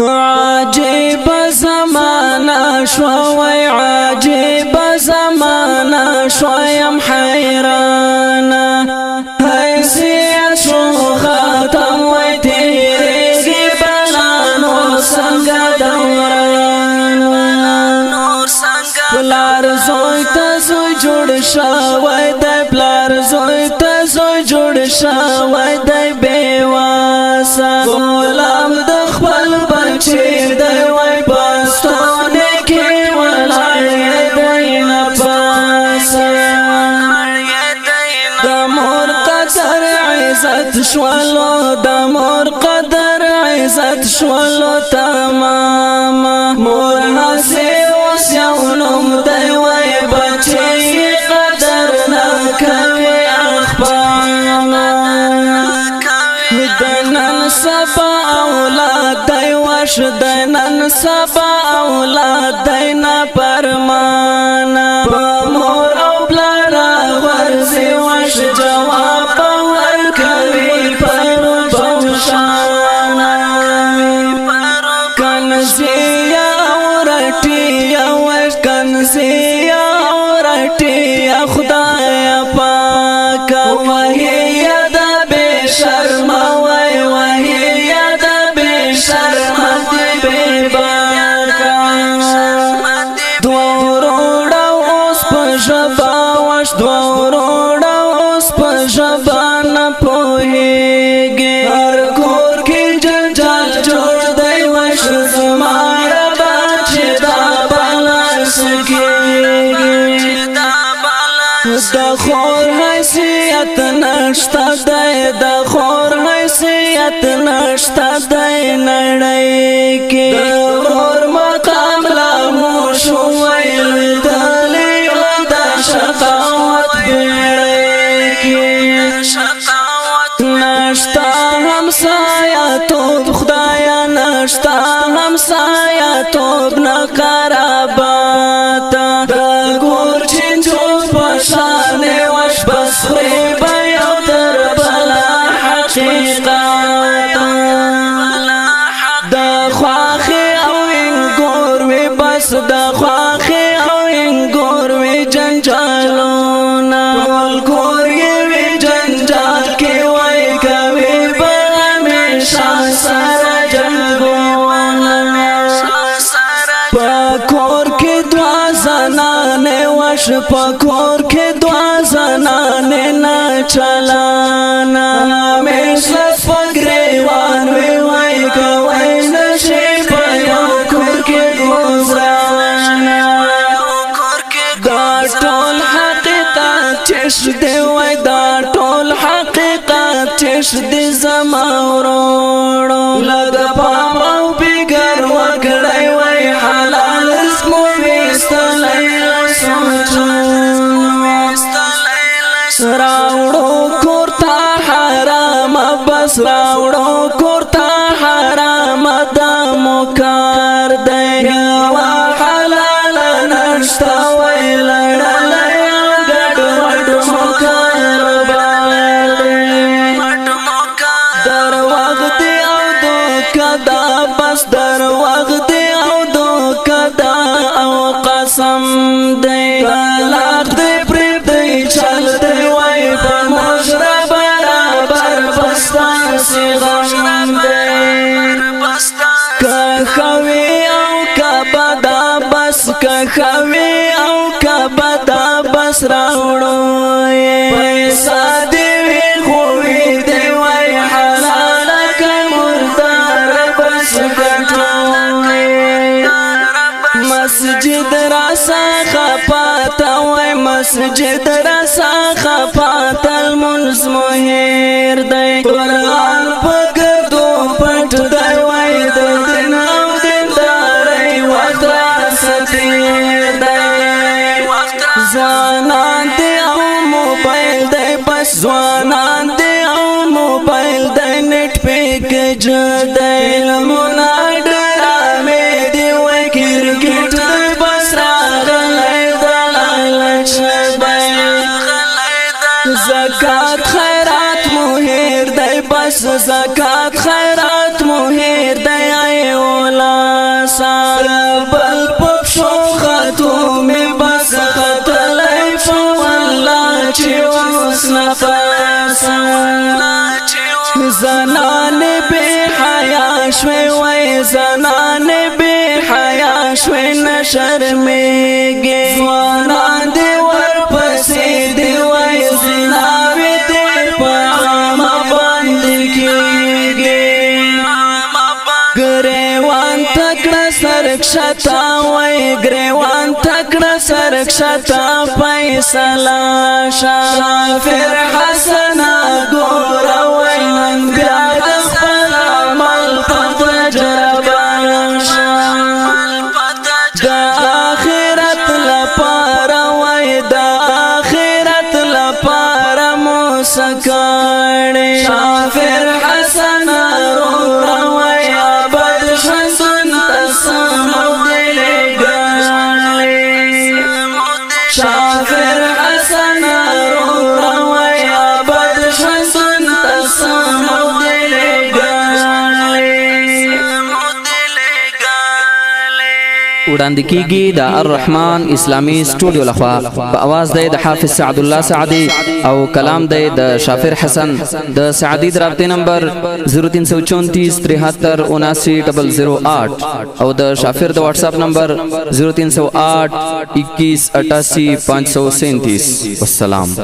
عجیب زمانہ شوی عجیب زمانہ شویم حیرانا حیثیت شو ختم وی تیریگی بلانو سنگا دورانا پلار زوی تا زوی جوڑ شوی دی پلار زوی تا زوی جوڑ شوی دی بیواسا غلام د خپل بچی دی وی پستونه کی ولاړ دی نه پاسا د مور قدر عزت شولو د مور قدر عزت شولو تمام مور هسې اوس یو نوم دی وی بچی قدر نه کوي دنن سبا اولاد دی وش دنن سبا اولاد دی نا پرمانا مور او بلارا ورزی وش جواب ورکوی پر بوشانا کنزی اورٹی وش کنزی اورٹی خدای پاکا وحی شرما وای وای یاد به شرما دی به باکا دو روڑا اوس په ژبا واش دو روڑا اوس په ژبا نه پوهیږي هر کور کې جنجال جوړ دی واش زماره بچ دا بالاس کېږي د خور حیثیت نشتا دی د خور حیثیت نشتا دی نړۍ کې د ورور مقام لا موش ویلدلی د شقاوت بیړۍ کې نشتا همسایا توب خدایا نشتا همسایا توب نه قراباتا د ګور چینجو پشانې وش بس خوري بیو تر بلا حقیقت د خواخې او انګور وی بس د خواخې او انګور وی جنجالونه ولګور وی جنجال کې وای کوي به همیشه سره جنګونه پکور کې دوا زنانه وش پکور کې دوا زنانه نه چلانا همیشه فګریوان وی وای کوي نشي په یو کور کې گزارنا دا ټول حقیقت چش دی وای دا ټول حقیقت چش دی زما ورونو لږ پام او بګر وکړی وای حلال رزق مو وستلی راوړو کورتا حرام بس راوړو کورتا حرام د مکار دی وا حلال نشتا وای لړلای ګډ وډ مکار باندې در وخت او دوکدا بس در وخت او دوکدا او قسم دی لاغ دی پر دی چل دی وای په مشره برابر بستان سی غم دی که خوی او که بدا بس که خوی او که بدا بس راوړو پیسا دی وی خوی دی وای حلال که مردار بس ګټو مسجد را خپاتا وای مسجد را خپاتا المنز مهیر دی قرآن پګدو پټ دی وای د دین او دینداري وخت ستیر دی ځوانان دی او موبایل دی بس ځوانان دی او موبایل دی نت پیک جدی لمنا ډرامې دی وای کرکټ دی بس راغلی دلال شبای زکات خیرات مهیر دی بس زکات خیرات مهیر شوی وای زنان بے حیا شوی نشرمیږي ځوانان دی ورپسې دی وای زناوي دی په عامه باندې کېږي ګریوان تکړه سرکښتا وای ګریوان تکړه سرکښتا فیصله شافر حسن ګوره وای نن بیا د خپل عمل په تجربه د آخرت لپاره وای د آخرت لپاره مو سکړې شافر حسن ګوره وای ابد ژوند تسمو دل ګړلې شافر حسن ګوره وای ابد ژوند تسمو دل وړاندې کیږي د الرحمن اسلامی سټوډیو لخوا په आवाज د حافظ سعد الله سعدي او کلام د شافر حسن د سعدي رابطه نمبر 0334 73 79 008 او د شافر د واتس اپ نمبر 0308 21 88 537 والسلام